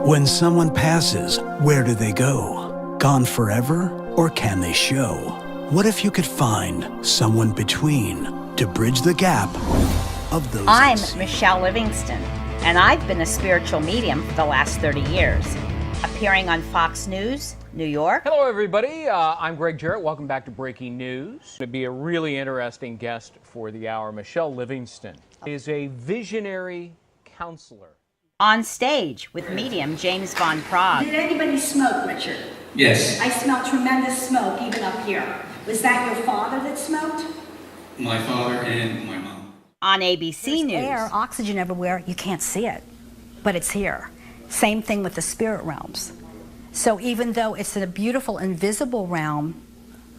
When someone passes, where do they go? Gone forever, or can they show? What if you could find someone between to bridge the gap of those? I'm Michele Livingston, and I've been a spiritual medium for the last 30 years, appearing on Fox News, New York. Hello, everybody. I'm Greg Jarrett. Welcome back to Breaking News. It's going to be a really interesting guest for the hour. Michele Livingston is a visionary counselor. On stage with medium James Von Prague. Did anybody smoke, Richard? Yes. I smell tremendous smoke even up here. Was that your father that smoked? My father and my mom. On ABC There's News. Air, oxygen everywhere. You can't see it, but it's here. Same thing with the spirit realms. So even though it's in a beautiful invisible realm,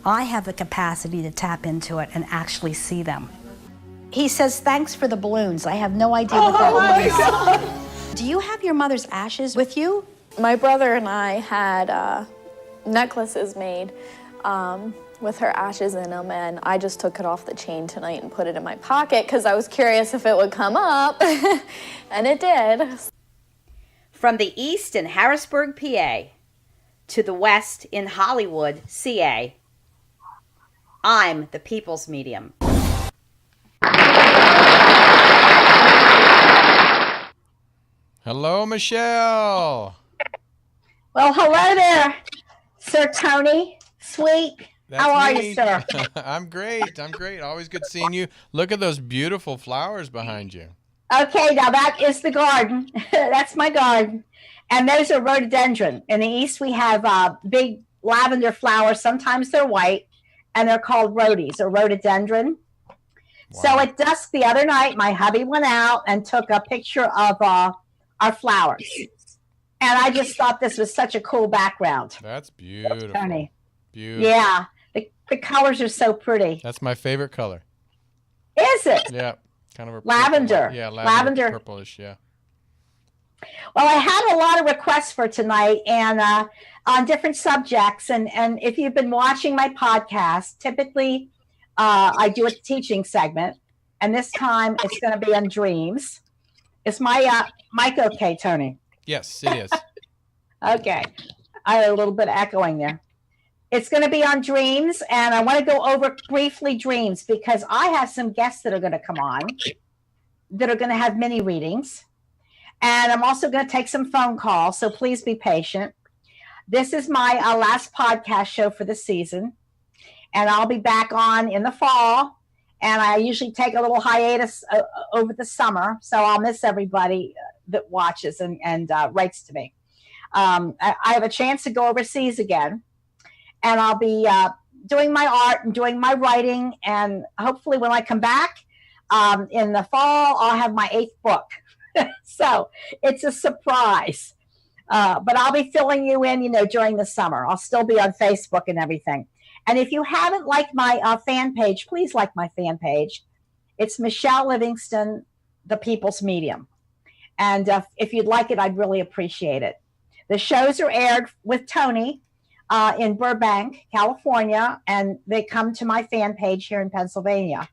I have the capacity to tap into it and actually see them. He says, thanks for the balloons. I have no idea what that means. God. Do you have your mother's ashes with you? My brother and I had necklaces made with her ashes in them, and I just took it off the chain tonight and put it in my pocket because I was curious if it would come up, and it did. From the east in Harrisburg, PA, to the west in Hollywood, CA, I'm the People's Medium. Hello, Michele. Well, hello there, Sir Tony. Sweet. That's How are me. you, sir? I'm great. Always good seeing you. Look at those beautiful flowers behind you. Okay, now that is the garden. That's my garden. And those are rhododendron. In the east, we have big lavender flowers. Sometimes they're white, and they're called rhodies or rhododendron. Wow. So at dusk the other night, my hubby went out and took a picture of our flowers. And I just thought this was such a cool background. That's beautiful. Tony. Beautiful. Yeah, the colors are so pretty. That's my favorite color. Is it? Yeah, kind of a lavender. Purple. Yeah, lavender, purplish. Yeah. Well, I had a lot of requests for tonight, and on different subjects. And if you've been watching my podcast, typically I do a teaching segment, and this time it's going to be on dreams. Is my mic okay, Tony? Yes, it is. Okay. I had a little bit of echoing there. It's going to be on dreams, and I want to go over briefly dreams because I have some guests that are going to come on that are going to have mini readings. And I'm also going to take some phone calls, so please be patient. This is my last podcast show for the season, and I'll be back on in the fall. And I usually take a little hiatus over the summer, so I'll miss everybody that watches and writes to me. I have a chance to go overseas again, and I'll be doing my art and doing my writing. And hopefully when I come back in the fall, I'll have my 8th book. So it's a surprise. But I'll be filling you in, during the summer. I'll still be on Facebook and everything. And if you haven't liked my fan page, please like my fan page. It's Michele Livingston, the People's Medium. And if you'd like it, I'd really appreciate it. The shows are aired with Tony in Burbank, California, and they come to my fan page here in Pennsylvania.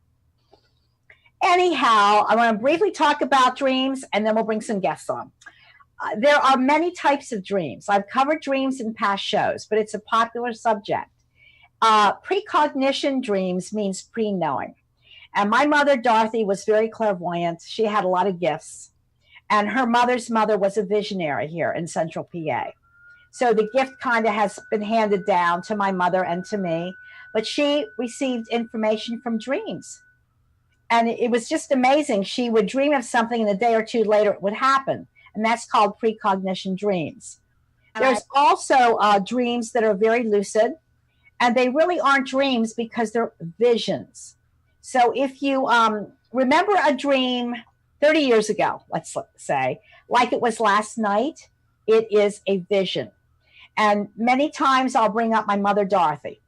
Anyhow, I want to briefly talk about dreams, and then we'll bring some guests on. There are many types of dreams. I've covered dreams in past shows, but it's a popular subject. Precognition dreams means pre-knowing. And my mother, Dorothy, was very clairvoyant. She had a lot of gifts. And her mother's mother was a visionary here in Central PA. So the gift kind of has been handed down to my mother and to me. But she received information from dreams. And it was just amazing. She would dream of something, and a day or two later it would happen. And that's called precognition dreams. There's also dreams that are very lucid. And they really aren't dreams because they're visions. So if you remember a dream 30 years ago, let's say, like it was last night, it is a vision. And many times I'll bring up my mother, Dorothy.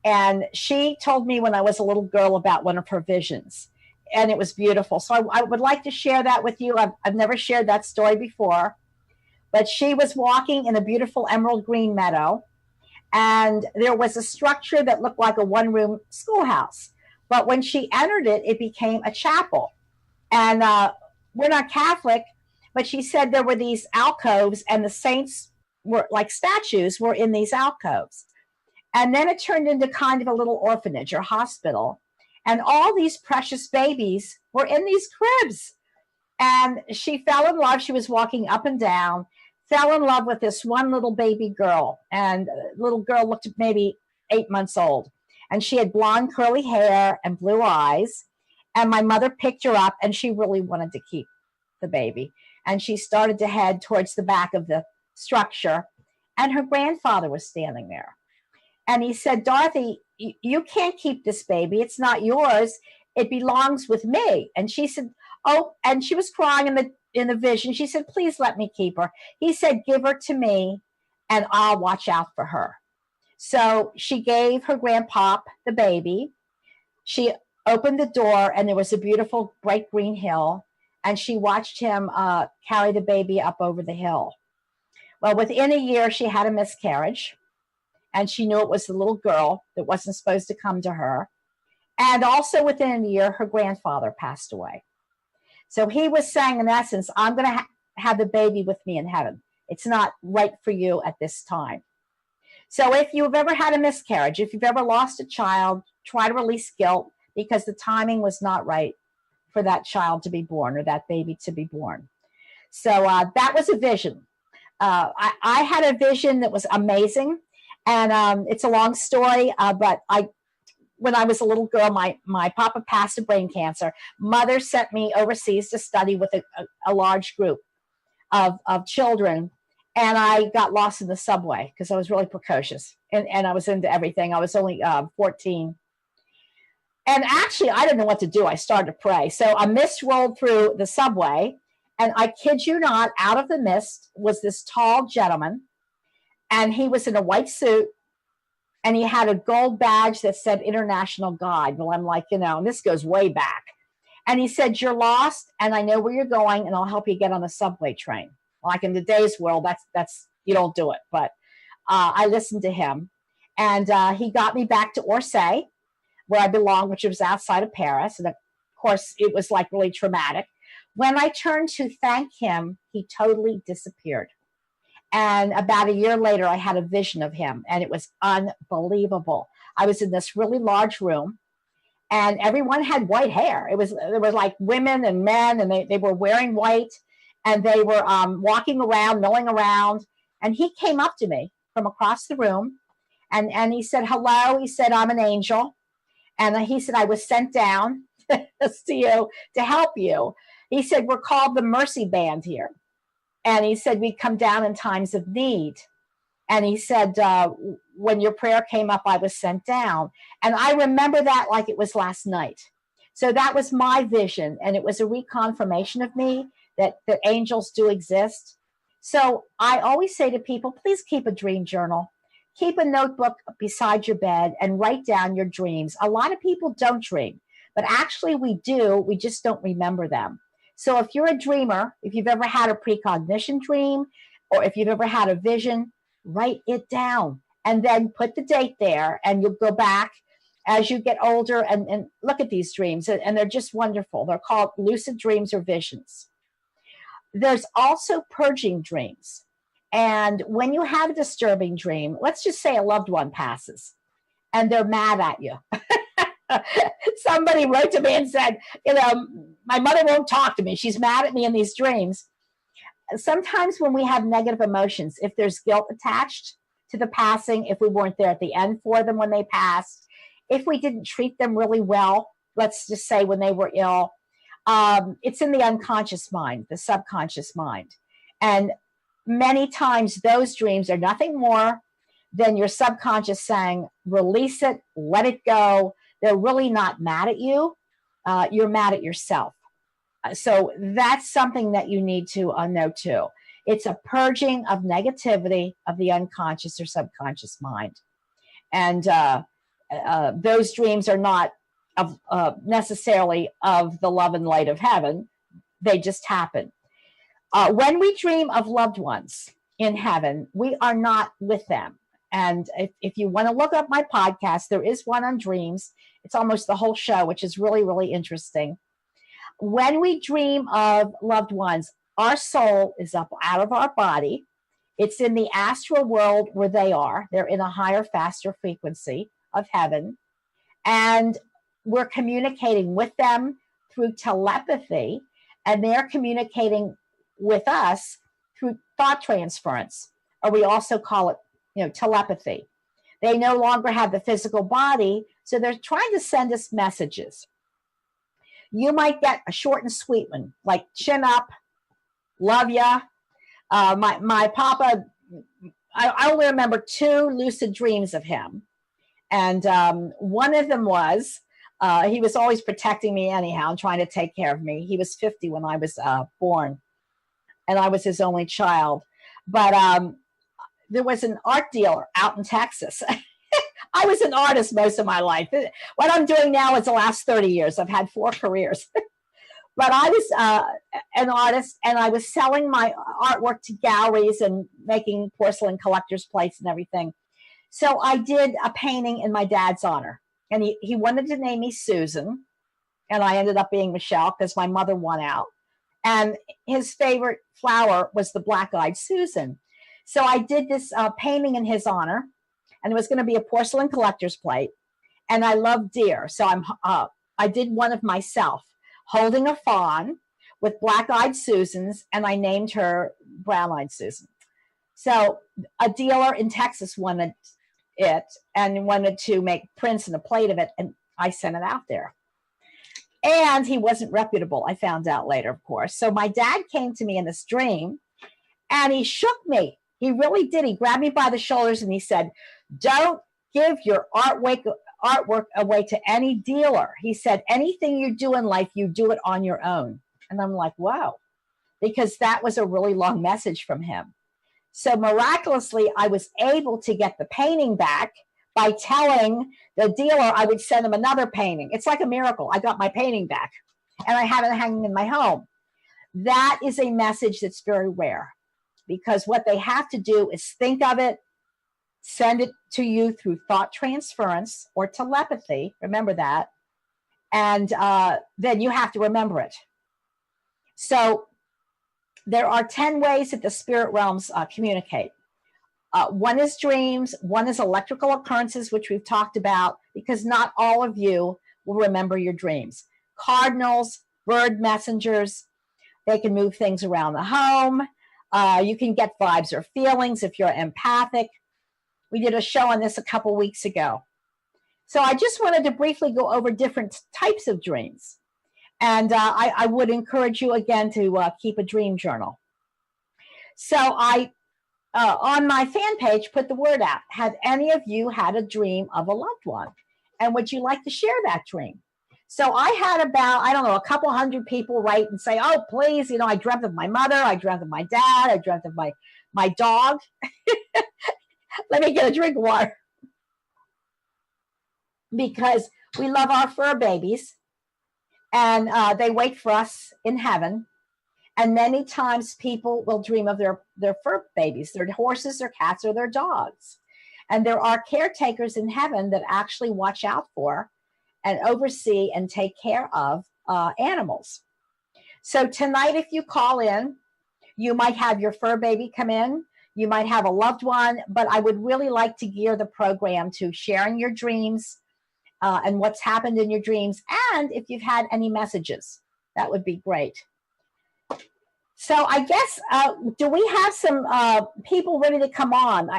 And she told me when I was a little girl about one of her visions. And it was beautiful. So I would like to share that with you. I've never shared that story before. But she was walking in a beautiful emerald green meadow. And there was a structure that looked like a one-room schoolhouse. But when she entered it, it became a chapel. And we're not Catholic, But she said there were these alcoves, and the saints were like statues were in these alcoves. And then it turned into kind of a little orphanage or hospital. And all these precious babies were in these cribs. And she fell in love. She was walking up and down, fell in love with this one little baby girl. And the little girl looked maybe 8 months old. And she had blonde curly hair and blue eyes. And my mother picked her up, and she really wanted to keep the baby. And she started to head towards the back of the structure. And her grandfather was standing there. And he said, Dorothy, you can't keep this baby. It's not yours. It belongs with me. And she said, oh, and she was crying in the vision. She said, please let me keep her. He said, give her to me and I'll watch out for her. So she gave her grandpop the baby. She opened the door, and there was a beautiful bright green hill. And she watched him carry the baby up over the hill. Well, within a year, she had a miscarriage. And she knew it was the little girl that wasn't supposed to come to her. And also within a year, her grandfather passed away. So he was saying, in essence, I'm going to have the baby with me in heaven. It's not right for you at this time. So if you've ever had a miscarriage, if you've ever lost a child, try to release guilt, because the timing was not right for that child to be born or that baby to be born. So that was a vision. I had a vision that was amazing. And it's a long story, but when I was a little girl, my papa passed of brain cancer. Mother sent me overseas to study with a large group of children. And I got lost in the subway because I was really precocious. And I was into everything. I was only 14. And actually, I didn't know what to do. I started to pray. So a mist rolled through the subway. And I kid you not, out of the mist was this tall gentleman. And he was in a white suit, and he had a gold badge that said International Guide. Well, I'm like, and this goes way back. And he said, you're lost, and I know where you're going, and I'll help you get on the subway train. Like in today's world, that's you don't do it. But I listened to him, and he got me back to Orsay, where I belong, which was outside of Paris. And of course, it was like really traumatic. When I turned to thank him, he totally disappeared. And about a year later, I had a vision of him, and it was unbelievable. I was in this really large room, and everyone had white hair. There was like women and men, and they were wearing white, and they were walking around, milling around. And he came up to me from across the room, and he said, hello. He said, I'm an angel. And he said, I was sent down to you to help you. He said, we're called the Mercy Band here. And he said, we come down in times of need. And he said, when your prayer came up, I was sent down. And I remember that like it was last night. So that was my vision. And it was a reconfirmation of me that angels do exist. So I always say to people, please keep a dream journal. Keep a notebook beside your bed and write down your dreams. A lot of people don't dream, but actually we do. We just don't remember them. So if you're a dreamer, if you've ever had a precognition dream, or if you've ever had a vision, write it down and then put the date there, and you'll go back as you get older and look at these dreams. And they're just wonderful. They're called lucid dreams or visions. There's also purging dreams. And when you have a disturbing dream, let's just say a loved one passes and they're mad at you. Somebody wrote to me and said, my mother won't talk to me. She's mad at me in these dreams. Sometimes when we have negative emotions, if there's guilt attached to the passing, if we weren't there at the end for them when they passed, if we didn't treat them really well, let's just say when they were ill, it's in the unconscious mind, the subconscious mind. And many times those dreams are nothing more than your subconscious saying, release it, let it go. They're really not mad at you. You're mad at yourself. So that's something that you need to know too. It's a purging of negativity of the unconscious or subconscious mind. And those dreams are not necessarily of the love and light of heaven. They just happen. When we dream of loved ones in heaven, we are not with them. And if you want to look up my podcast, there is one on dreams. It's almost the whole show, which is really, really interesting. When we dream of loved ones, our soul is up out of our body. It's in the astral world where they are. They're in a higher, faster frequency of heaven. And we're communicating with them through telepathy, and they're communicating with us through thought transference, or we also call it, telepathy. They no longer have the physical body, so they're trying to send us messages. You might get a short and sweet one, like chin up, love ya. My papa, I only remember 2 lucid dreams of him. And one of them was, he was always protecting me anyhow and trying to take care of me. He was 50 when I was born, and I was his only child. But there was an art dealer out in Texas. I was an artist most of my life. What I'm doing now is the last 30 years. I've had 4 careers. But I was an artist, and I was selling my artwork to galleries and making porcelain collector's plates and everything. So I did a painting in my dad's honor, and he wanted to name me Susan, and I ended up being Michele because my mother won out. And his favorite flower was the black-eyed Susan. So I did this painting in his honor, and it was going to be a porcelain collector's plate. And I love deer, so I did one of myself holding a fawn with black-eyed Susans, and I named her brown-eyed Susan. So a dealer in Texas wanted it and wanted to make prints and a plate of it, and I sent it out there. And he wasn't reputable, I found out later, of course. So my dad came to me in this dream, and he shook me. He really did. He grabbed me by the shoulders, and he said, "Don't give your artwork away to any dealer." He said, "Anything you do in life, you do it on your own." And I'm like, wow, because that was a really long message from him. So miraculously, I was able to get the painting back by telling the dealer I would send him another painting. It's like a miracle. I got my painting back, and I have it hanging in my home. That is a message that's very rare, because what they have to do is think of it, send it to you through thought transference or telepathy. Remember that. And then you have to remember it. So there are 10 ways that the spirit realms communicate. One is dreams. One is electrical occurrences, which we've talked about, because not all of you will remember your dreams. Cardinals, bird messengers, they can move things around the home. You can get vibes or feelings if you're empathic. We did a show on this a couple weeks ago. So I just wanted to briefly go over different types of dreams. And I would encourage you again to keep a dream journal. So I, on my fan page, put the word out. Have any of you had a dream of a loved one? And would you like to share that dream? So I had about, I don't know, a couple hundred people write and say, "Oh, please, I dreamt of my mother. I dreamt of my dad. I dreamt of my dog." Let me get a drink of water. Because we love our fur babies, and they wait for us in heaven. And many times people will dream of their fur babies, their horses, their cats, or their dogs. And there are caretakers in heaven that actually watch out for and oversee and take care of animals. So tonight, if you call in, you might have your fur baby come in. You might have a loved one, but I would really like to gear the program to sharing your dreams and what's happened in your dreams. And if you've had any messages, that would be great. So I guess, do we have some people ready to come on?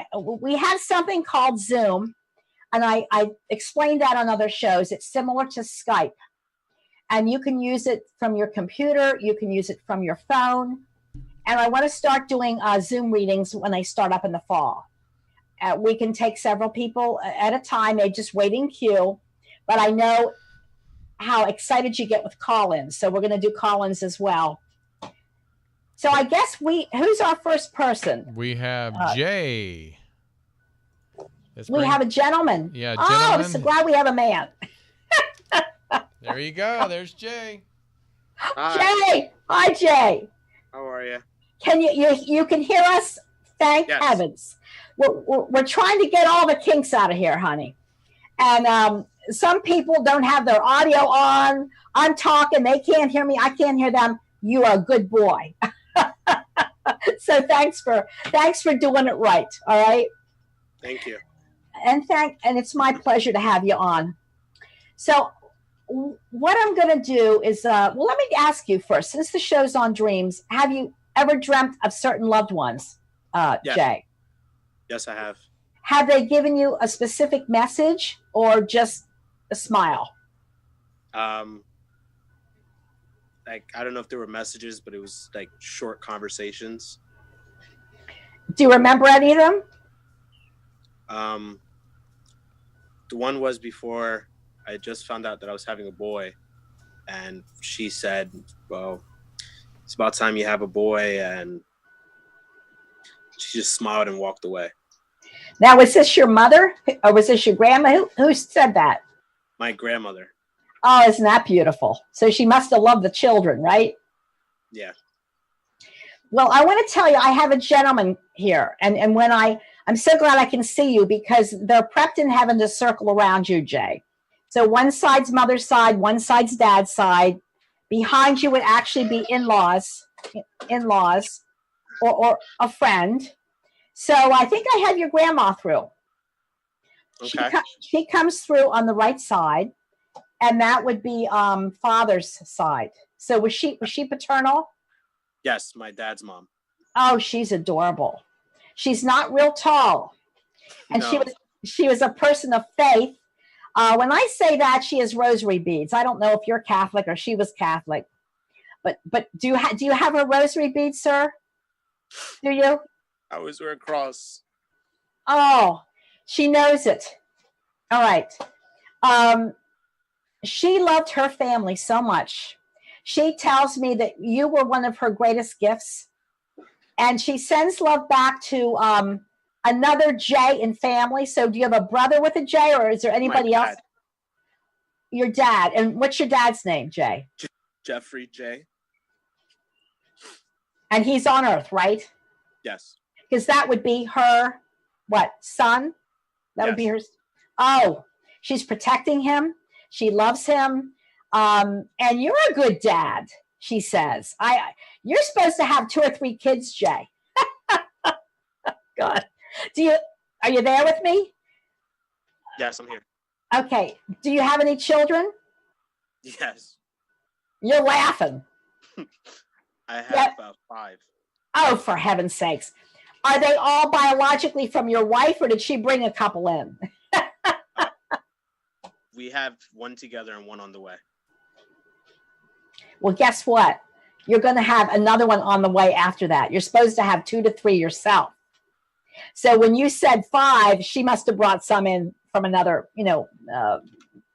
We have something called Zoom, and I explained that on other shows. It's similar to Skype, and you can use it from your computer. You can use it from your phone. And I want to start doing Zoom readings when they start up in the fall. We can take several people at a time. They just wait in queue. But I know how excited you get with call-ins. So we're going to do call-ins as well. So I guess who's our first person? We have Jay. We have a gentleman. Yeah, gentleman. Oh, I'm so glad we have a man. There you go. There's Jay. Hi. Jay. Hi, Jay. How are you? Can you can hear us? Thank heavens. We're trying to get all the kinks out of here, honey. And some people don't have their audio on. I'm talking. They can't hear me. I can't hear them. You are a good boy. So thanks for doing it right. All right. Thank you. And it's my pleasure to have you on. So what I'm going to do is, let me ask you first, since the show's on dreams, have you ever dreamt of certain loved ones, Yes. Jay? Yes, I have. Have they given you a specific message or just a smile? Like, I don't know if there were messages, but it was like short conversations. Do you remember any of them? The one was before I just found out that I was having a boy, and she said, well, it's about time you have a boy, and she just smiled and walked away. Now, was this your mother or was this your grandma? Who said that? My grandmother. Oh, isn't that beautiful? So she must have loved the children, right? Yeah. Well, I want to tell you, I have a gentleman here, and when I'm so glad I can see you because they're prepped in heaven to circle around you, Jay. So one side's mother's side, one side's dad's side. Behind you would actually be in-laws, or a friend. So I think I have your grandma through. Okay. She comes through on the right side, and that would be father's side. So was she paternal? Yes, my dad's mom. Oh, she's adorable. She's not real tall, and No. she was a person of faith. When I say that, she has rosary beads. I don't know if you're Catholic or she was Catholic, but do you have her rosary beads, sir? Do you? I always wear a cross. Oh, she knows it. All right. She loved her family so much. She tells me that you were one of her greatest gifts, and she sends love back to another J in family. So do you have a brother with a J, or is there anybody else? Your dad. And what's your dad's name, Jay? Jeffrey J. And he's on Earth, right? Yes. Because that would be her, what, son? That would be her. Oh, she's protecting him. She loves him. And you're a good dad, she says. You're supposed to have 2 or 3 kids, Jay. God. Are you there with me? Yes, I'm here. Okay. Do you have any children? Yes. You're laughing. I have 5. Oh, for heaven's sakes. Are they all biologically from your wife, or did she bring a couple in? We have 1 together and 1 on the way. Well, guess what? You're going to have another one on the way after that. You're supposed to have 2 to 3 yourself. So when you said 5, she must have brought some in from another,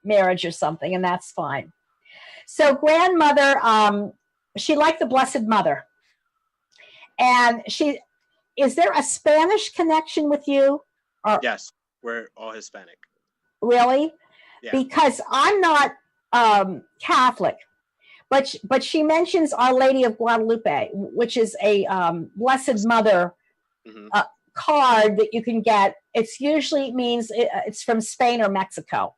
marriage or something, and that's fine. So grandmother, she liked the Blessed Mother. And is there a Spanish connection with you? Yes, we're all Hispanic. Really? Yeah. Because I'm not Catholic, but she mentions Our Lady of Guadalupe, which is a Blessed Mother card that you can get. It's usually means it's from Spain or Mexico.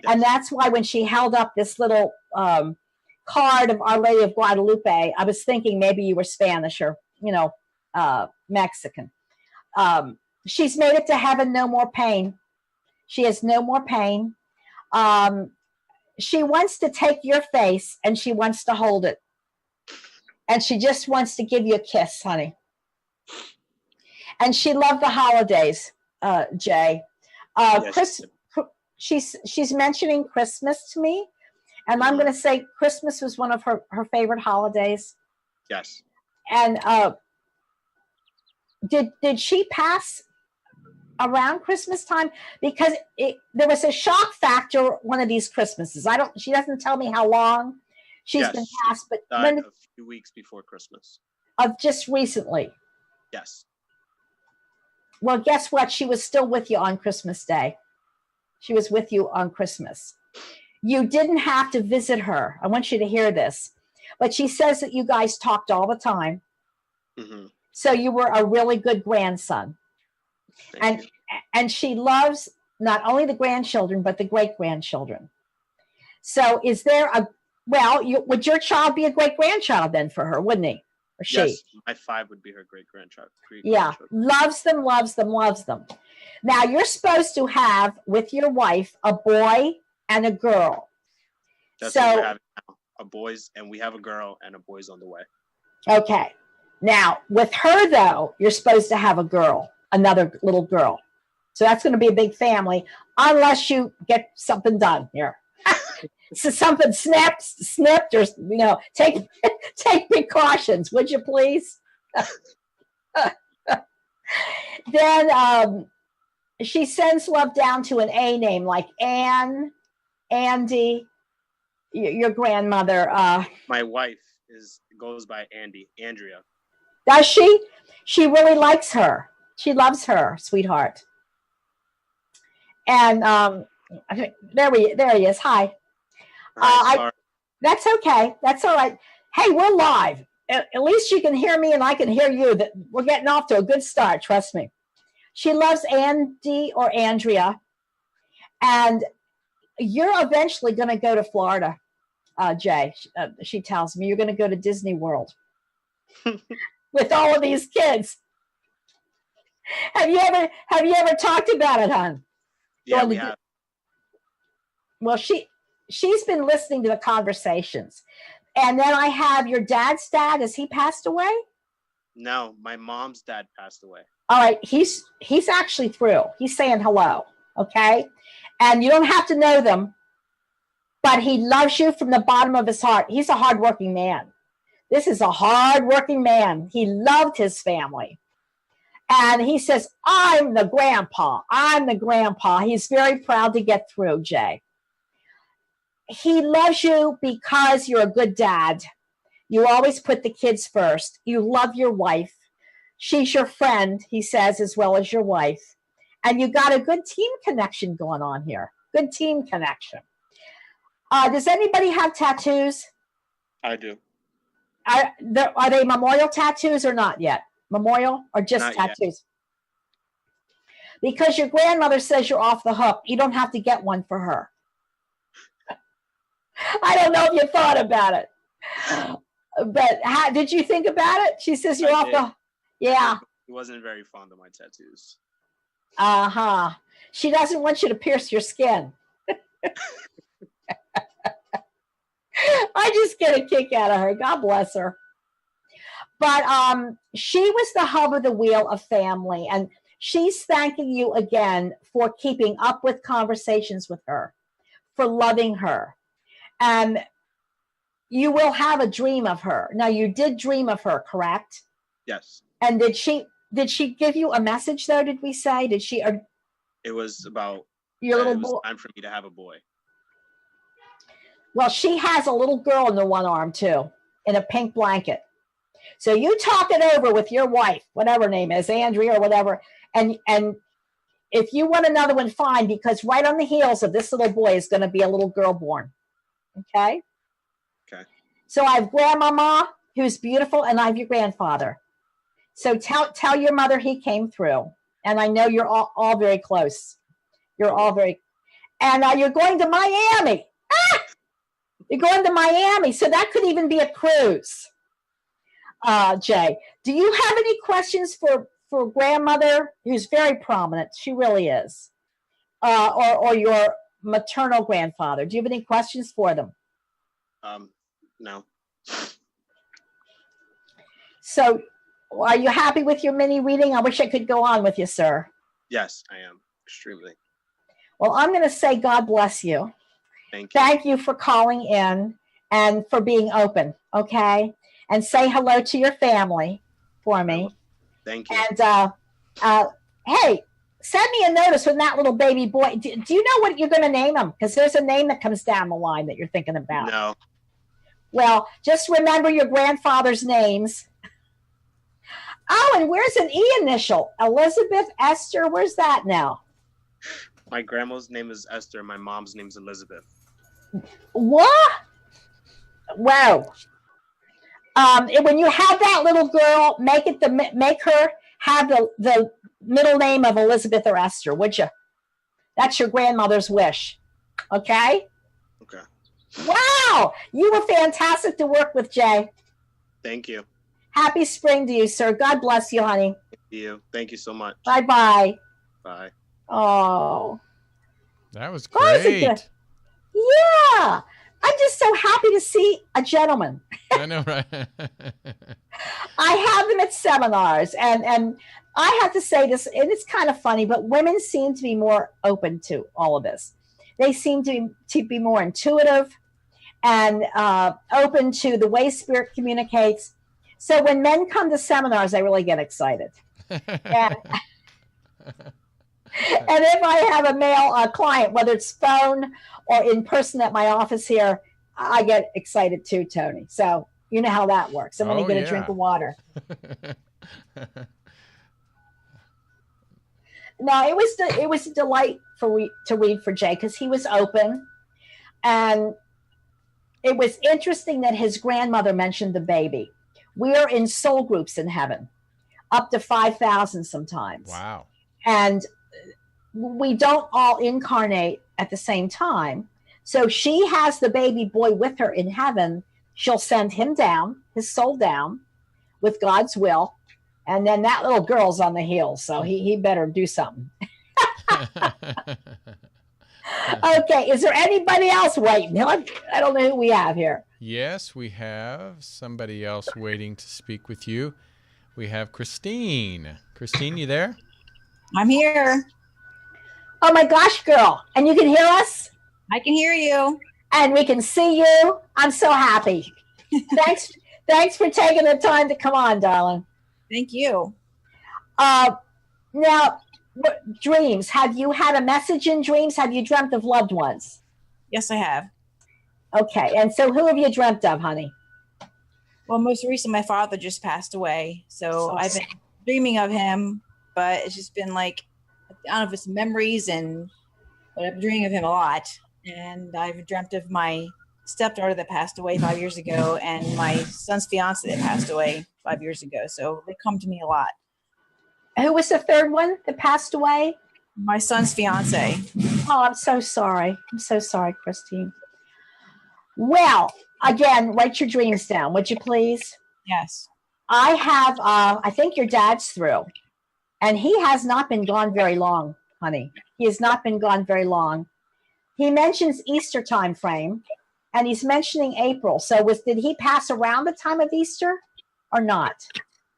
Yes. And that's why when she held up this little card of Our Lady of Guadalupe, I was thinking maybe you were Spanish or, Mexican. She's made it to heaven, no more pain. She has no more pain. She wants to take your face and she wants to hold it. And she just wants to give you a kiss, honey. And she loved the holidays, Jay. Yes. She's mentioning Christmas to me. And I'm going to say Christmas was one of her favorite holidays. Yes. And did she pass around Christmas time? Because there was a shock factor one of these Christmases. She doesn't tell me how long she's been passed, but died a few weeks before Christmas. Of just recently. Yes. Well, guess what? She was still with you on Christmas Day. She was with you on Christmas. You didn't have to visit her. I want you to hear this. But she says that you guys talked all the time. Mm-hmm. So you were a really good grandson. And she loves not only the grandchildren, but the great-grandchildren. So is there would your child be a great-grandchild then for her, wouldn't he? Or she? Yes, my 5 would be her great-grandchild. Yeah, loves them, loves them, loves them. Now, you're supposed to have, with your wife, a boy and a girl. That's so, what we're having now. And we have a girl, and a boy's on the way. Okay. Now, with her, though, you're supposed to have a girl, another little girl. So that's going to be a big family, unless you get something done here. So something snipped, or take precautions, would you please? Then she sends love down to an A name like Anne, Andy, your grandmother. My wife goes by Andrea. Does she? She really likes her. She loves her, sweetheart. And there he is. Hi. That's okay. That's all right. Hey, we're live. At least you can hear me and I can hear you. That we're getting off to a good start. Trust me. She loves Andy or Andrea, and you're eventually going to go to Florida, Jay. She tells me you're going to go to Disney World with all of these kids. Have you ever talked about it, hon? Yeah, we have. Well, she's been listening to the conversations. And then I have your dad's dad. Has he passed away? No, my mom's dad passed away. All right. He's actually through. He's saying hello. Okay. And you don't have to know them, but he loves you from the bottom of his heart. He's a hardworking man. This is a hardworking man. He loved his family. And he says, I'm the grandpa. I'm the grandpa. He's very proud to get through, Jay. He loves you because you're a good dad. You always put the kids first. You love your wife. She's your friend, he says, as well as your wife. And you got a good team connection going on here. Good team connection. Does anybody have tattoos? I do. Are they memorial tattoos or not yet? Memorial or just Not tattoos? yet. Because your grandmother says you're off the hook. You don't have to get one for her. I don't know if you thought about it. But did you think about it? She says you're off the... Yeah. He wasn't very fond of my tattoos. Uh-huh. She doesn't want you to pierce your skin. I just get a kick out of her. God bless her. But she was the hub of the wheel of family, and she's thanking you again for keeping up with conversations with her, for loving her. And you will have a dream of her. Now, you did dream of her, correct? Yes. And did she give you a message, though, did we say? Did she? Or it was about your little it was boy. time for me to have a boy. Well, she has a little girl in the one arm, too, in a pink blanket. So you talk it over with your wife, whatever her name is, Andrea or whatever, and if you want another one, fine, because right on the heels of this little boy is going to be a little girl born. Okay? Okay. So I have grandmama, who's beautiful, and I have your grandfather. So tell your mother he came through. And I know you're all very close. You're all very... And you're going to Miami. Ah! You're going to Miami. So that could even be a cruise. Jay, do you have any questions for grandmother, who's very prominent? She really is. Or your maternal grandfather. Do you have any questions for them? No. So are you happy with your mini reading? I wish I could go on with you, sir. Yes, I am. Extremely. Well, I'm going to say God bless you. Thank you. Thank you for calling in and for being open, okay? And say hello to your family for me. Thank you. And hey, send me a notice when that little baby boy. Do you know what you're going to name him? Because there's a name that comes down the line that you're thinking about. No. Well, just remember your grandfather's names. Oh, and where's an E initial? Elizabeth, Esther, where's that now? My grandma's name is Esther. My mom's name is Elizabeth. What? Wow. When you have that little girl, make her have the middle name of Elizabeth or Esther, would you? That's your grandmother's wish. Okay? Okay. Wow. You were fantastic to work with, Jay. Thank you. Happy spring to you, sir. God bless you, honey. Thank you so much. Bye-bye. Bye. Oh. That was Why is it great. good? Yeah. I'm just so happy to see a gentleman. I know, right? I have them at seminars, and I have to say this, and it's kind of funny, but women seem to be more open to all of this. They seem to be more intuitive and open to the way spirit communicates. So when men come to seminars, I really get excited. And if I have a male client, whether it's phone or in person at my office here, I get excited too, Tony. So you know how that works. I'm going to get a drink of water. No, it was a delight to read for Jay because he was open, and it was interesting that his grandmother mentioned the baby. We are in soul groups in heaven, up to 5,000 sometimes. Wow. And we don't all incarnate at the same time. So she has the baby boy with her in heaven. She'll send him down, his soul down, with God's will. And then that little girl's on the heels. So he better do something. Okay. Is there anybody else waiting? I don't know who we have here. Yes, we have somebody else waiting to speak with you. We have Christine. Christine, you there? I'm here. Oh my gosh, girl. And you can hear us? I can hear you. And we can see you. I'm so happy. Thanks for taking the time to come on, darling. Thank you. Now, dreams. Have you had a message in dreams? Have you dreamt of loved ones? Yes, I have. Okay. And so who have you dreamt of, honey? Well, most recently, my father just passed away. So I've been dreaming of him, but it's just been like, I don't know if it's memories, but I've been dreaming of him a lot. And I've dreamt of my stepdaughter that passed away 5 years ago and my son's fiance that passed away 5 years ago. So they come to me a lot. Who was the third one that passed away? My son's fiance. Oh, I'm so sorry. I'm so sorry, Christine. Well, again, write your dreams down, would you please? Yes. I have, I think your dad's through. And he has not been gone very long, honey. He has not been gone very long. He mentions Easter time frame, and he's mentioning April. So did he pass around the time of Easter or not?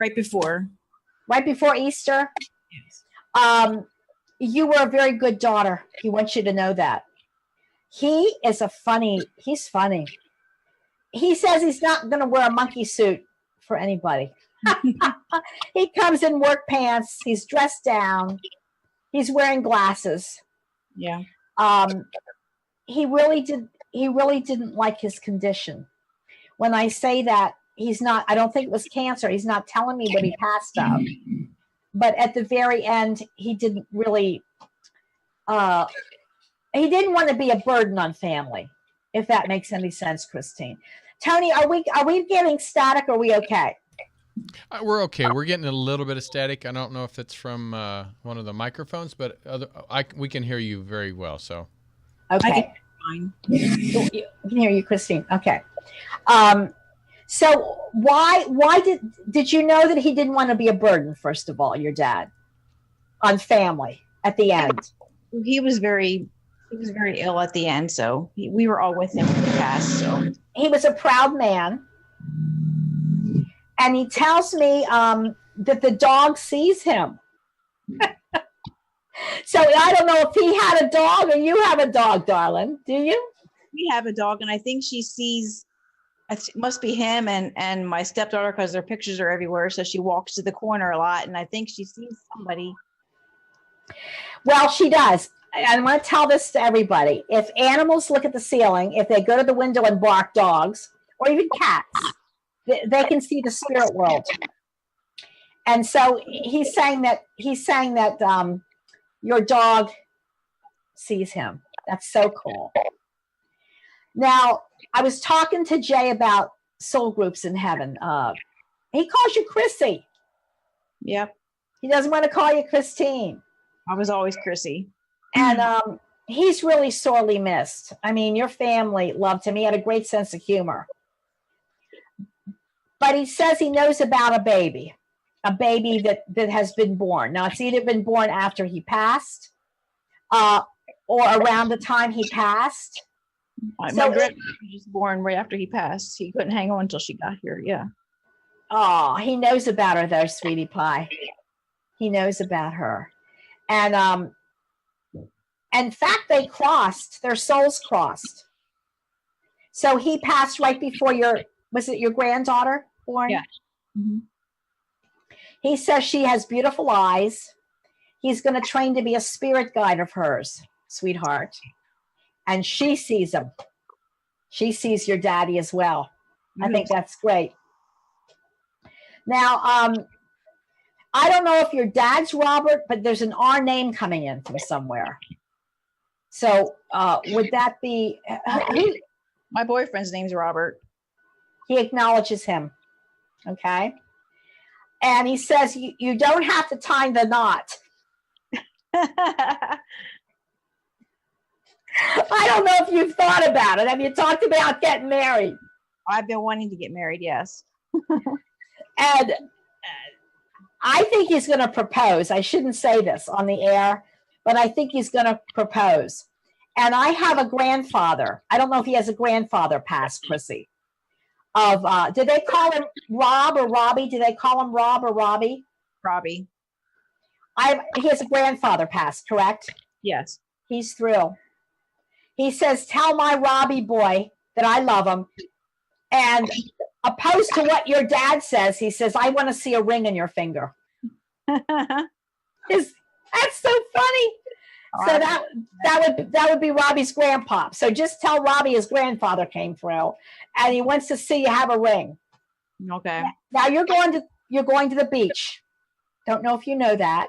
Right before. Right before Easter? Yes. You were a very good daughter. He wants you to know that. He's funny. He says he's not going to wear a monkey suit for anybody. He comes in work pants. He's dressed down. He's wearing glasses. Yeah. He really didn't like his condition. When I say that, I don't think it was cancer. He's not telling me what he passed of. But at the very end, he didn't really, he didn't want to be a burden on family, if that makes any sense, Christine. Tony, are we getting static? Or are we okay? We're okay. We're getting a little bit of static. I don't know if it's from one of the microphones, but we can heir you very well. So, okay, fine. We can hear you, Christine. Okay. So why did you know that he didn't want to be a burden? First of all, your dad, on family at the end. He was very ill at the end, so we were all with him when he passed. So he was a proud man. And he tells me that the dog sees him. So I don't know if he had a dog or you have a dog, darling. Do you? We have a dog, and I think she sees, it must be him and my stepdaughter, because their pictures are everywhere. So she walks to the corner a lot, and I think she sees somebody. Well, she does. I want to tell this to everybody. If animals look at the ceiling, if they go to the window and bark, dogs, or even cats, they can see the spirit world. And so he's saying that your dog sees him. That's so cool. Now, I was talking to Jay about soul groups in heaven. He calls you Chrissy. Yep. He doesn't want to call you Christine. I was always Chrissy. And he's really sorely missed. I mean, your family loved him. He had a great sense of humor. But he says he knows about a baby that has been born. Now, it's either been born after he passed or around the time he passed. My So grandfather was just born right after he passed. He couldn't hang on until she got here. Yeah. Oh, he knows about her though, sweetie pie. He knows about her. And in fact, they crossed, their souls crossed. So he passed right before was it your granddaughter born? Yeah. Mm-hmm. He says she has beautiful eyes. He's going to train to be a spirit guide of hers, sweetheart. And she sees him. She sees your daddy as well. I think that's great. Now, I don't know if your dad's Robert, but there's an R name coming in from somewhere. So would that be... My boyfriend's name's Robert. He acknowledges him. Okay. And he says, you don't have to tie the knot. I don't know if you've thought about it. Have you talked about getting married? I've been wanting to get married, yes. And I think he's going to propose. I shouldn't say this on the air, but I think he's going to propose. And I have a grandfather. I don't know if he has a grandfather past, Chrissy. Did they call him Rob or Robbie? Did they call him Rob or Robbie? Robbie. He has a grandfather past, correct? Yes. He's through. He says, tell my Robbie boy that I love him. And opposed to what your dad says, he says, I want to see a ring in your finger. That's so funny. So that would be Robbie's grandpa. So just tell Robbie his grandfather came through, and he wants to see you have a ring. Okay. Now you're going to the beach. Don't know if you know that.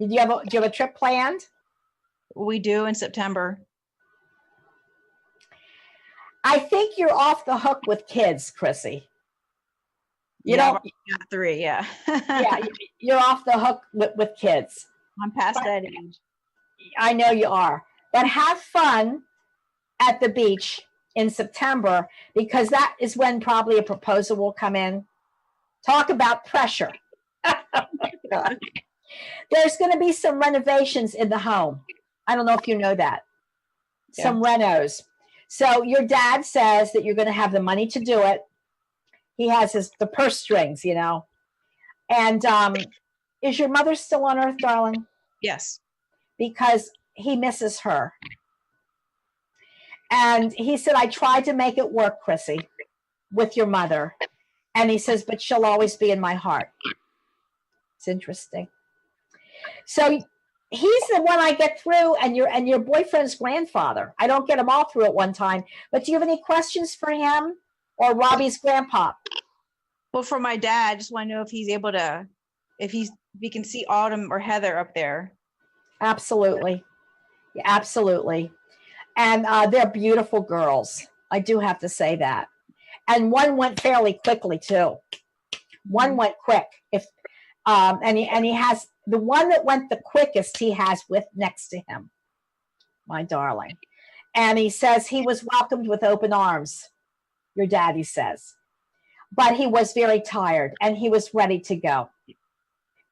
Do you have a trip planned? We do in September. I think you're off the hook with kids, Chrissy. You I've don't. got 3. Yeah. Yeah, you're off the hook with kids. I'm past that age. I know you are, but have fun at the beach in September, because that is when probably a proposal will come in. Talk about pressure. There's going to be some renovations in the home. I don't know if you know that. Some renos. So your dad says that you're going to have the money to do it. He has the purse strings, And is your mother still on earth, darling? Yes. Because he misses her. And he said, I tried to make it work, Chrissy, with your mother. And he says, but she'll always be in my heart. It's interesting. So he's the one I get through, and your boyfriend's grandfather. I don't get them all through at one time. But do you have any questions for him or Robbie's grandpa? Well, for my dad, I just want to know if he's able to, if he can see Autumn or Heather up there. Absolutely. Yeah, absolutely. And they're beautiful girls. I do have to say that. And one went fairly quickly too. One went quick. And he has the one that went the quickest he has with next to him, my darling. And he says he was welcomed with open arms, your daddy says. But he was very tired and he was ready to go.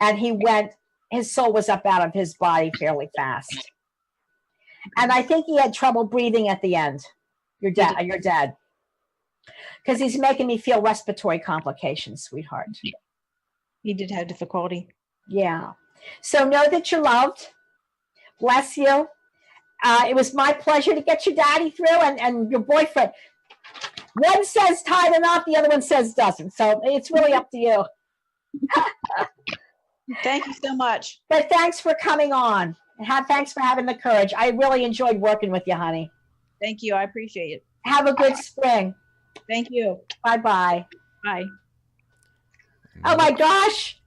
And his soul was up out of his body fairly fast. And I think he had trouble breathing at the end, your dad. Because he's making me feel respiratory complications, sweetheart. He did have difficulty. Yeah. So know that you're loved. Bless you. It was my pleasure to get your daddy through and your boyfriend. One says tie the knot, the other one says doesn't. So it's really up to you. Thank you so much. But thanks for coming on. And thanks for having the courage. I really enjoyed working with you, honey. Thank you. I appreciate it. Have a good spring. Thank you. Bye-bye. Bye. Oh, my gosh.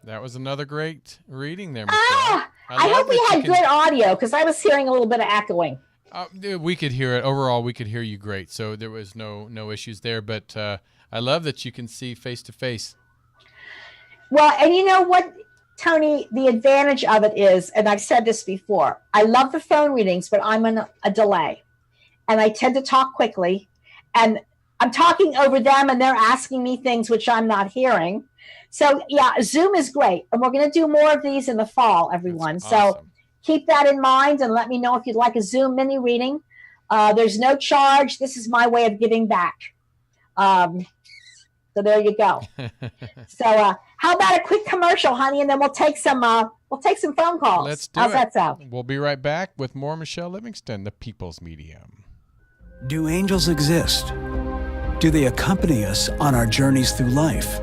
That was another great reading there, Michele. I hope we had good audio, because I was hearing a little bit of echoing. We could hear it. Overall, we could hear you great. So there was no issues there. But I love that you can see face to face. Well, and you know what, Tony, the advantage of it is, and I've said this before, I love the phone readings, but I'm in a delay. And I tend to talk quickly. And I'm talking over them and they're asking me things which I'm not hearing. So yeah, Zoom is great. And we're going to do more of these in the fall, everyone. That's So awesome. keep that in mind and let me know if you'd like a Zoom mini reading. There's no charge. This is my way of giving back. So there you go. So how about a quick commercial, honey, and then we'll take some phone calls. Let's do How's it. that sound? We'll be right back with more Michele Livingston, the People's Medium. Do angels exist? Do they accompany us on our journeys through life?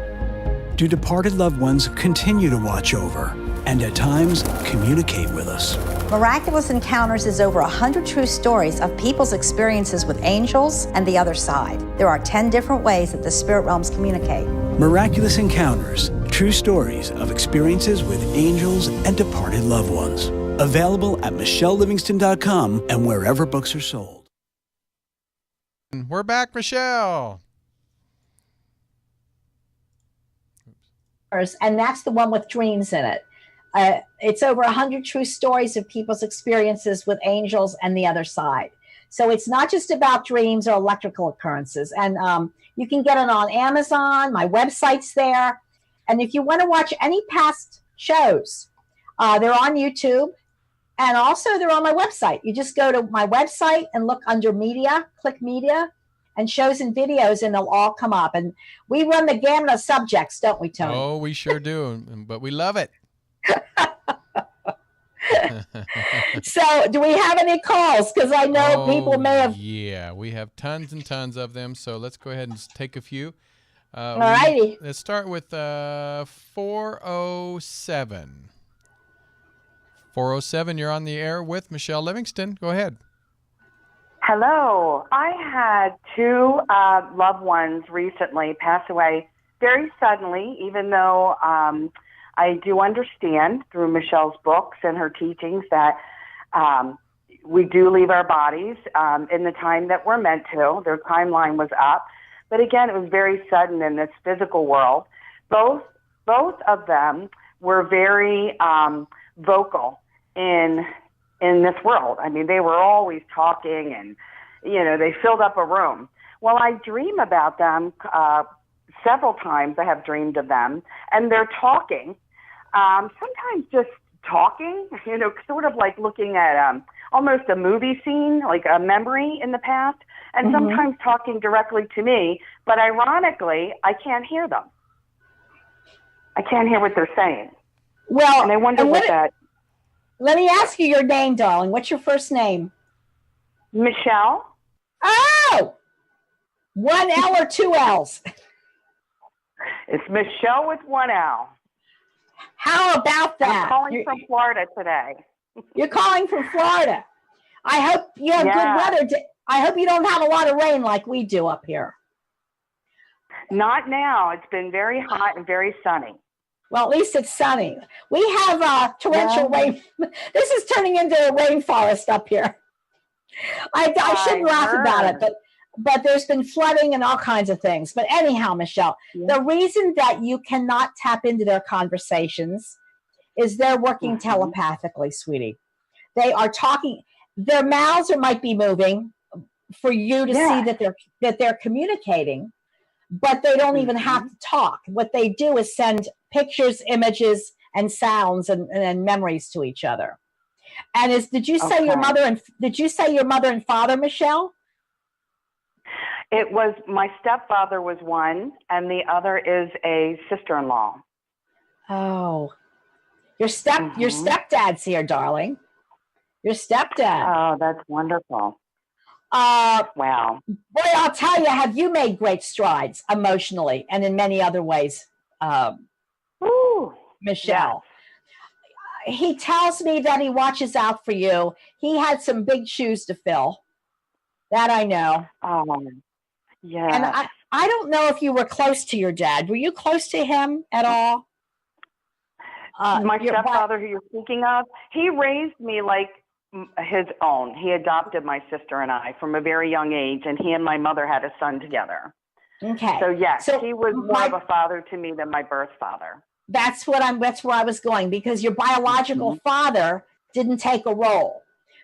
Do departed loved ones continue to watch over and at times communicate with us? Miraculous Encounters is over 100 true stories of people's experiences with angels and the other side. There are 10 different ways that the spirit realms communicate. Miraculous Encounters, true stories of experiences with angels and departed loved ones. Available at michellelivingston.com and wherever books are sold. We're back, Michele. And that's the one with dreams in it. It's over 100 true stories of people's experiences with angels and the other side. So it's not just about dreams or electrical occurrences. And you can get it on Amazon. My website's there. And if you want to watch any past shows, they're on YouTube. And also they're on my website. You just go to my website and look under media, click media, and shows and videos, and they'll all come up. And we run the gamut of subjects, don't we, Tony? Oh, we sure do. But we love it. So do we have any calls? Because I know people may have. Yeah, we have tons and tons of them. So let's go ahead and take a few. All righty. Let's start with 407. 407, you're on the air with Michele Livingston. Go ahead. Hello. I had two loved ones recently pass away very suddenly, even though I do understand through Michelle's books and her teachings that we do leave our bodies in the time that we're meant to. Their timeline was up. But again, it was very sudden in this physical world. Both of them were very vocal in this world. I mean, they were always talking and, they filled up a room. Well, I dream about them several times. I have dreamed of them, and they're talking. Sometimes just talking, sort of like looking at almost a movie scene, like a memory in the past, and sometimes talking directly to me. But ironically, I can't hear them. I can't hear what they're saying. Well, and I wonder what that. Let me ask you your name, darling. What's your first name? Michele. Oh, one L or two L's? It's Michele with one L. How about that? I'm calling from Florida today. You're calling from Florida. I hope you have good weather. I hope you don't have a lot of rain like we do up here. Not now. It's been very hot and very sunny. Well, at least it's sunny. We have torrential rain. This is turning into a rainforest up here. I shouldn't laugh about it, but there's been flooding and all kinds of things. But anyhow, Michele, the reason that you cannot tap into their conversations is they're working telepathically, sweetie. They are talking. Their mouths might be moving for you to see that they're communicating, but they don't even have to talk. What they do is send pictures, images, and sounds and memories to each other. And did you say your mother and father, Michele? It was my stepfather was one, and the other is a sister-in-law. Oh, your stepdad's here, darling. Your stepdad. Oh, that's wonderful. Wow. Boy, I'll tell you, have you made great strides emotionally and in many other ways, Michele. Yes. He tells me that he watches out for you. He had some big shoes to fill. That I know. Yeah. And I don't know if you were close to your dad. Were you close to him at all? My stepfather, who you're speaking of, he raised me like his own. He adopted my sister and I from a very young age, and he and my mother had a son together. Okay. So yes, he was more of a father to me than my birth father. That's where I was going, because your biological father didn't take a role,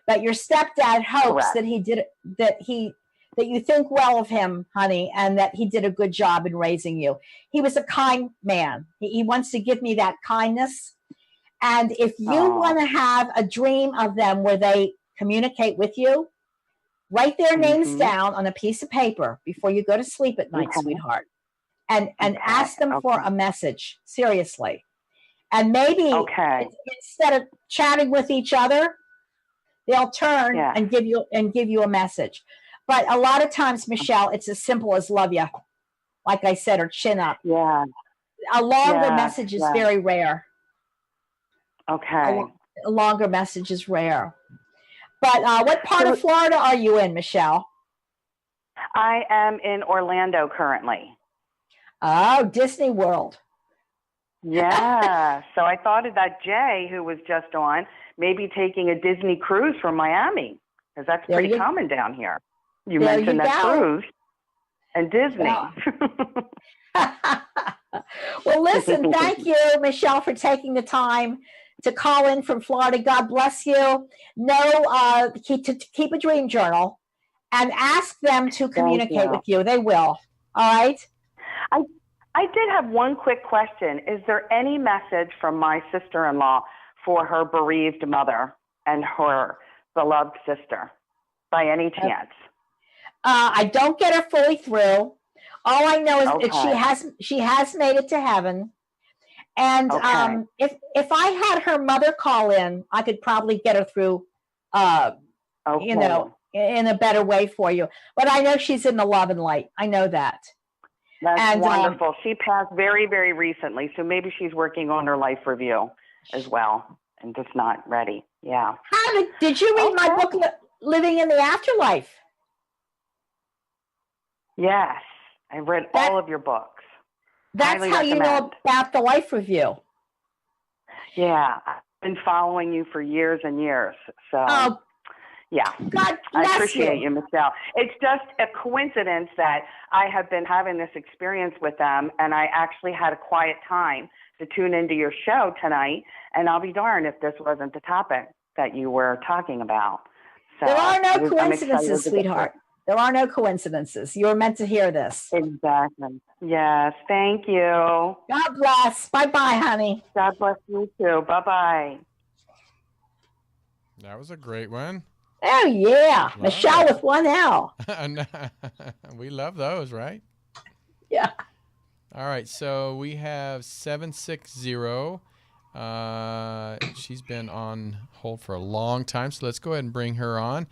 but your stepdad hopes that he that you think well of him, honey, and that he did a good job in raising you. He was a kind man. He wants to give me that kindness. And if you want to have a dream of them where they communicate with you, write their names down on a piece of paper before you go to sleep at night, sweetheart, and ask them for a message. Seriously. And maybe instead of chatting with each other, they'll turn and give you a message. But a lot of times, Michele, it's as simple as love you, like I said, or chin up. Yeah. A longer message is very rare. Okay. A longer message is rare. But what part of Florida are you in, Michele? I am in Orlando currently. Oh, Disney World. Yeah. So I thought of that Jay who was just on, maybe taking a Disney cruise from Miami, because that's pretty common down here. You mentioned that cruise and Disney. Well, listen, thank you, Michele, for taking the time to call in from Florida. God bless you. Keep a dream journal and ask them to communicate with you. They will. All right? I did have one quick question. Is there any message from my sister-in-law for her bereaved mother and her beloved sister by any chance? I don't get her fully through. All I know is that she has made it to heaven. And if I had her mother call in, I could probably get her through, in a better way for you. But I know she's in the love and light. I know that. That's wonderful. She passed very, very recently, so maybe she's working on her life review as well and just not ready. Yeah. Did you read my book, Living in the Afterlife? Yes. I read all of your books. That's Highly how recommend. You know about the life review. Yeah. I've been following you for years and years. So, yeah. God bless I appreciate you, Michele. It's just a coincidence that I have been having this experience with them, and I actually had a quiet time to tune into your show tonight, and I'll be darned if this wasn't the topic that you were talking about. So there are no coincidences, sweetheart. There are no coincidences. You were meant to hear this. Exactly. Yes. Thank you. God bless. Bye-bye, honey. God bless you too. Bye-bye. That was a great one. Oh, yeah. Michele with one L. We love those, right? Yeah. All right. So we have 760. She's been on hold for a long time, so let's go ahead and bring her on.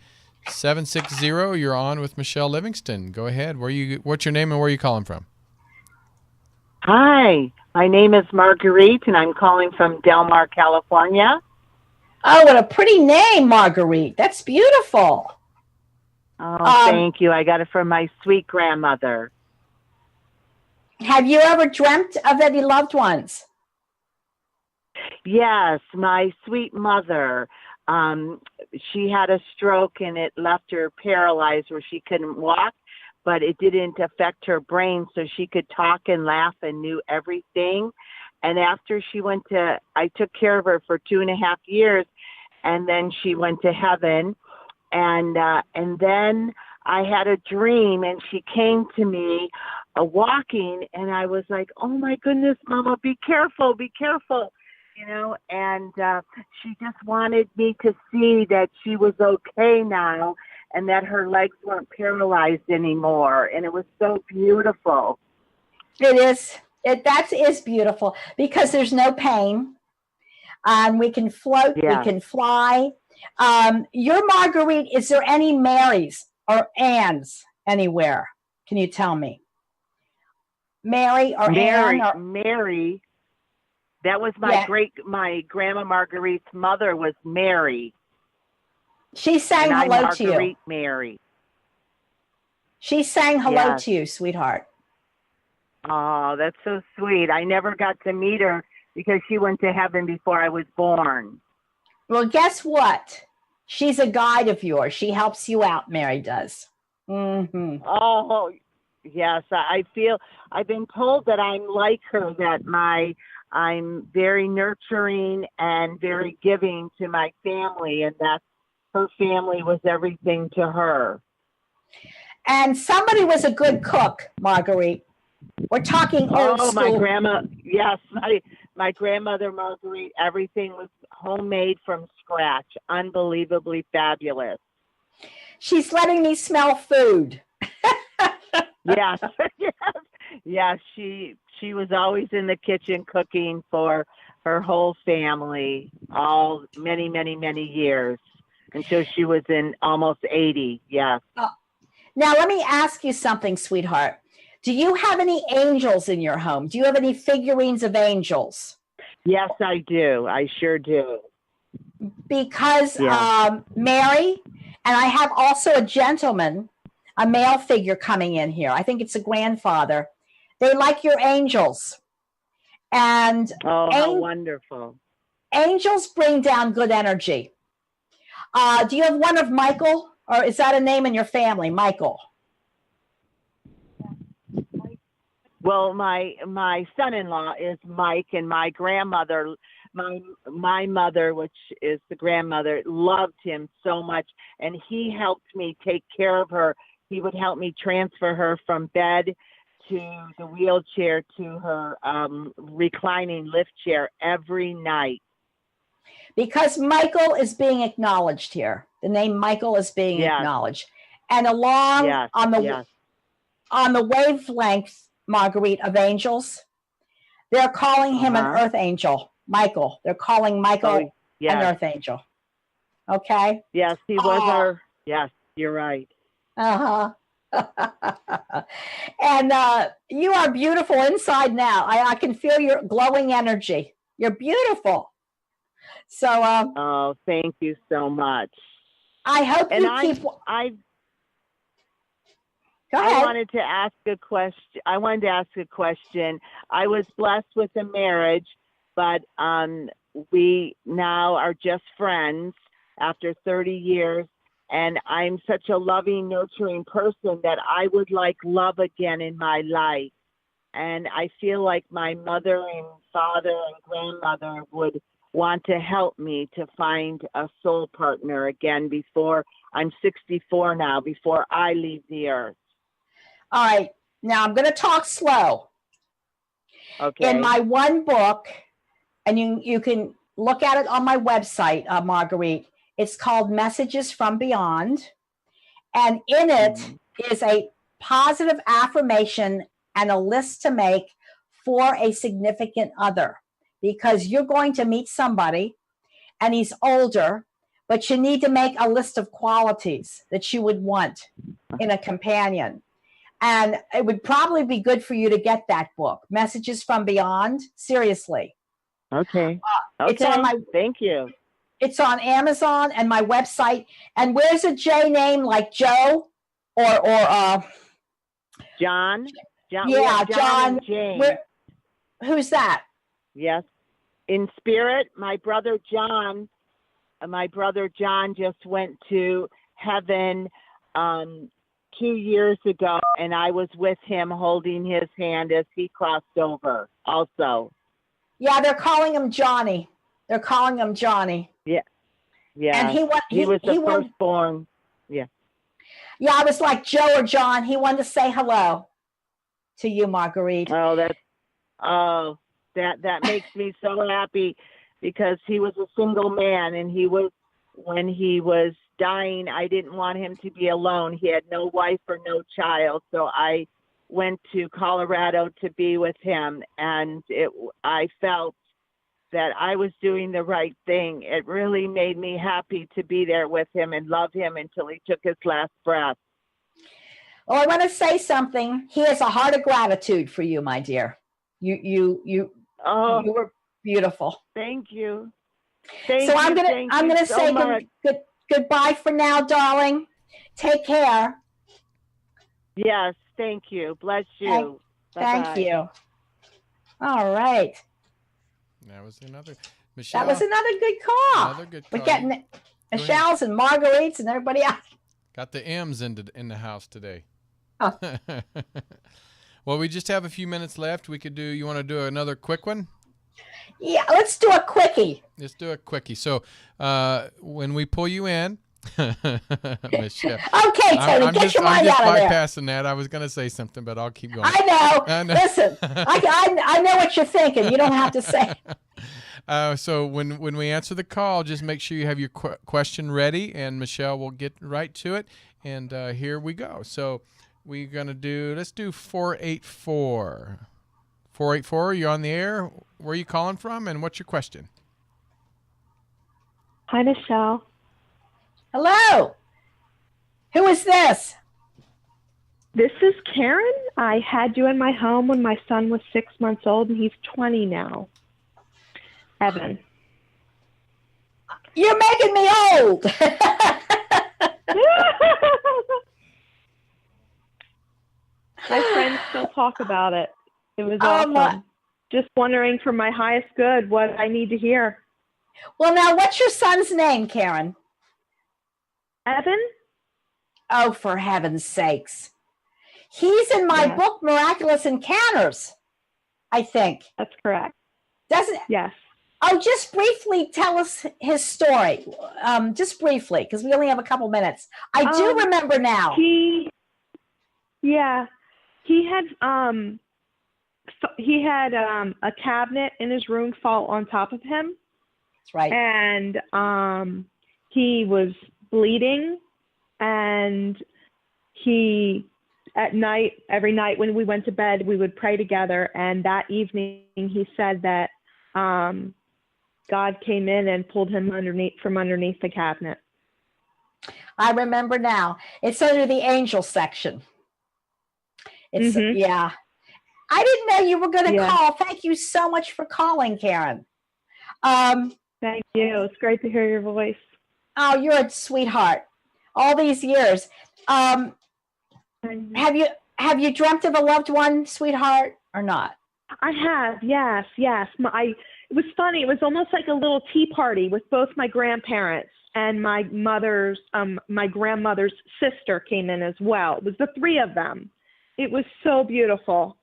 760, you're on with Michele Livingston. Go ahead. What's your name and where are you calling from? Hi, my name is Marguerite, and I'm calling from Del Mar, California. Oh, what a pretty name, Marguerite. That's beautiful. Oh, thank you. I got it from my sweet grandmother. Have you ever dreamt of any loved ones? Yes, my sweet mother. She had a stroke and it left her paralyzed where she couldn't walk, but it didn't affect her brain, so she could talk and laugh and knew everything. And after I took care of her for 2.5 years, and then she went to heaven. And then I had a dream, and she came to me walking, and I was like, oh my goodness, Mama, be careful, be careful. And she just wanted me to see that she was okay now and that her legs weren't paralyzed anymore. And it was so beautiful. It is. That is beautiful because there's no pain. We can float. Yeah. We can fly. Your Marguerite, is there any Marys or Anns anywhere? Can you tell me? Mary or Ann? Or Mary. That was my grandma Marguerite's mother was Mary. She sang hello to you. Marguerite Mary. She sang hello to you, sweetheart. Oh, that's so sweet. I never got to meet her because she went to heaven before I was born. Well, guess what? She's a guide of yours. She helps you out, Mary does. Mm-hmm. Oh, yes. I've been told that I'm like her, that I'm very nurturing and very giving to my family, and that her family was everything to her. And somebody was a good cook, Marguerite. We're talking old Oh, school. my grandma. Yes, my grandmother Marguerite. Everything was homemade from scratch. Unbelievably fabulous. She's letting me smell food. Yes, yes, yes. She was always in the kitchen cooking for her whole family, all many years until she was in almost 80. Yes. Now, let me ask you something, sweetheart. Do you have any angels in your home? Do you have any figurines of angels? Yes, I do. I sure do. Because Mary, and I have also a gentleman, a male figure coming in here. I think it's a grandfather. They like your angels. And how wonderful. Angels bring down good energy. Do you have one of Michael, or is that a name in your family, Michael? Well, my son-in-law is Mike, and my grandmother, my mother, which is the grandmother, loved him so much, and he helped me take care of her. He would help me transfer her from bed to the wheelchair to her reclining lift chair every night. Because Michael is being acknowledged here. The name Michael is being acknowledged. And along on the wavelength, Marguerite, of angels, they're calling him an earth angel, Michael. They're calling Michael an earth angel. Okay? Yes, he was our, yes, you're right. Uh-huh. And you are beautiful inside now. I can feel your glowing energy. You're beautiful. So oh, thank you so much. I hope and you keep. Go ahead. I wanted to ask a question. I was blessed with a marriage, but we now are just friends after 30 years. And I'm such a loving, nurturing person that I would like love again in my life. And I feel like my mother and father and grandmother would want to help me to find a soul partner again before I'm 64 now, before I leave the earth. All right. Now I'm going to talk slow. Okay. In my one book, and you can look at it on my website, Marguerite, it's called Messages from Beyond. And in it is a positive affirmation and a list to make for a significant other. Because you're going to meet somebody and he's older, but you need to make a list of qualities that you would want in a companion. And it would probably be good for you to get that book, Messages from Beyond. Seriously. Okay. It's on thank you. It's on Amazon and my website. And where's a J name like Joe or John? Yeah, John. James. Who's that? Yes. In spirit, my brother John just went to heaven 2 years ago, and I was with him holding his hand as he crossed over also. Yeah, they're calling him Johnny. They're calling him Johnny. Yeah. Yeah. And he was the firstborn. Yeah. Yeah, I was like Joe or John. He wanted to say hello to you, Marguerite. That makes me so happy because he was a single man, and when he was dying, I didn't want him to be alone. He had no wife or no child, so I went to Colorado to be with him, and I felt that I was doing the right thing. It really made me happy to be there with him and love him until he took his last breath. Well, I want to say something. He has a heart of gratitude for you, my dear. You were beautiful. Thank you. I'm gonna say goodbye for now, darling. Take care. Yes, thank you. Bless you. Thank you. All right. That was another Michele. That was another good call. Another good call. We're getting Michelle's and Marguerite's and everybody else. Got the M's in the house today. Oh. Well, we just have a few minutes left. You want to do another quick one? Yeah, let's do a quickie. Let's do a quickie. So when we pull you in, Michelle. Okay, Tony, get your mind out of there. I'm just bypassing that. I was going to say something, but I'll keep going. I know. Listen, I know what you're thinking. You don't have to say. So when we answer the call, just make sure you have your question ready, and Michelle will get right to it. And here we go. So we're going to let's do 484. 484, you're on the air. Where are you calling from, and what's your question? Hi, Michelle. Hello. Who is this? This is Karen. I had you in my home when my son was 6 months old, and he's 20 now. Evan. You're making me old. My friends still talk about it. It was awesome. Just wondering for my highest good what I need to hear. Well, now, what's your son's name, Karen? Evan? Oh, for heaven's sakes. He's in my book, Miraculous Encounters, I think. That's correct. Doesn't? Yes. Oh, just briefly tell us his story. Just briefly, because we only have a couple minutes. I do remember now. He had a cabinet in his room fall on top of him. That's right. And he was bleeding, and at night, every night when we went to bed, we would pray together. And that evening, he said that God came in and pulled him from underneath the cabinet. I remember now. It's under the angel section. It's yeah. I didn't know you were going to call. Thank you so much for calling, Karen. Thank you. It's great to hear your voice. Oh, you're a sweetheart. All these years. Have you dreamt of a loved one, sweetheart, or not? I have. Yes. It was funny. It was almost like a little tea party with both my grandparents, and my grandmother's sister came in as well. It was the three of them. It was so beautiful.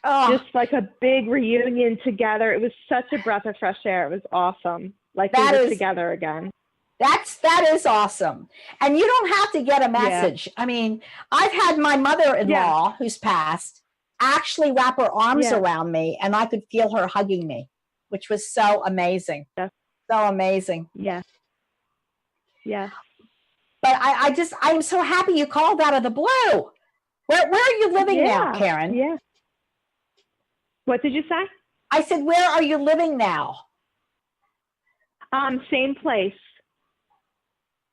Oh. Just like a big reunion together. It was such a breath of fresh air. It was awesome. Like we were together again. That is awesome. And you don't have to get a message. Yeah. I mean, I've had my mother-in-law who's passed actually wrap her arms around me, and I could feel her hugging me, which was so amazing. Yeah. So amazing. Yeah. Yeah. But I'm so happy you called out of the blue. Where are you living now, Karen? Yeah. What did you say? I said, where are you living now? Same place.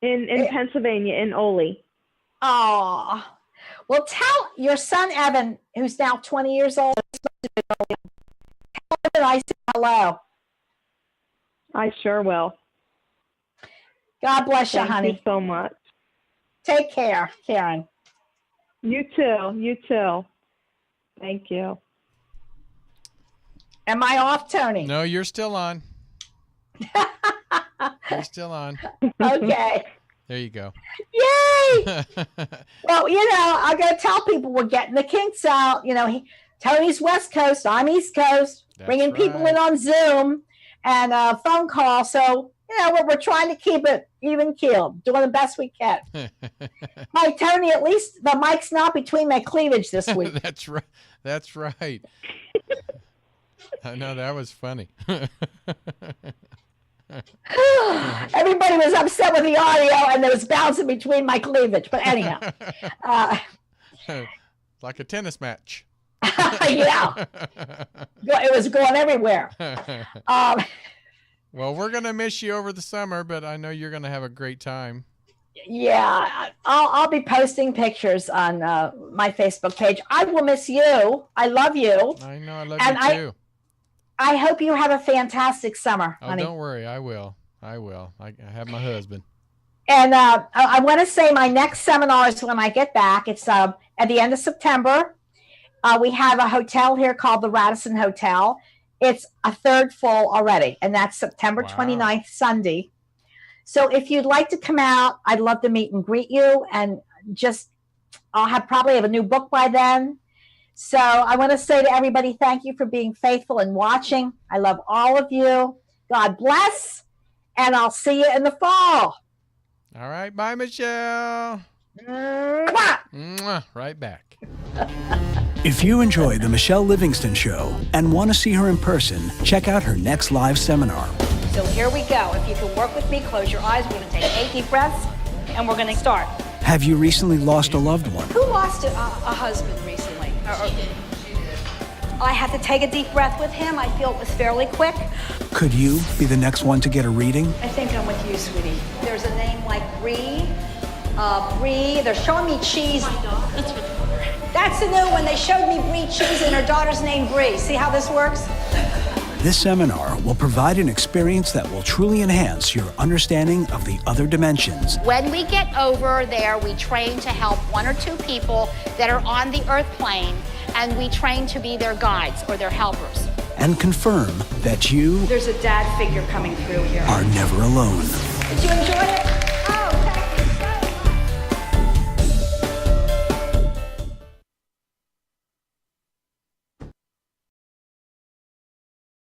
In Pennsylvania, in Ole. Oh, well, tell your son, Evan, who's now 20 years old, tell him that I said hello. I sure will. God bless you, honey. Thank you so much. Take care, Karen. You too. Thank you. Am I off, Tony? No, you're still on. You're still on. Okay. There you go. Yay! Well, I got to tell people we're getting the kinks out. Tony's West Coast, I'm East Coast, bringing people in on Zoom and phone call. So, we're trying to keep it even keeled, doing the best we can. Hi, Tony, at least the mic's not between my cleavage this week. That's right. That's right. I know, that was funny. Everybody was upset with the audio, and it was bouncing between my cleavage. But anyhow, like a tennis match. Yeah, it was going everywhere. Well, we're gonna miss you over the summer, but I know you're gonna have a great time. Yeah, I'll be posting pictures on my Facebook page. I will miss you. I love you. I know, I love you too. I hope you have a fantastic summer, honey. Don't worry, I will. I have my husband. And I want to say my next seminar is when I get back. It's at the end of September. We have a hotel here called the Radisson Hotel. It's a third full already, and that's September 29th, Sunday. So if you'd like to come out, I'd love to meet and greet you. And I'll probably have a new book by then. So I want to say to everybody, thank you for being faithful and watching. I love all of you. God bless. And I'll see you in the fall. All right. Bye, Michele. Mwah. Right back. If you enjoy the Michele Livingston Show and want to see her in person, check out her next live seminar. So here we go. If you can work with me, close your eyes. We're going to take 8 deep breaths, and we're going to start. Have you recently lost a loved one? Who lost a husband recently? I had to take a deep breath with him. I feel it was fairly quick. Could you be the next one to get a reading? I think I'm with you, sweetie. There's a name like Bree. They're showing me cheese. That's the new one. They showed me Bree cheese and her daughter's name Bree. See how this works? This seminar will provide an experience that will truly enhance your understanding of the other dimensions. When we get over there, we train to help 1 or 2 people that are on the earth plane, and we train to be their guides or their helpers. And confirm that you There's a dad figure coming through here. are never alone. Did you enjoy it?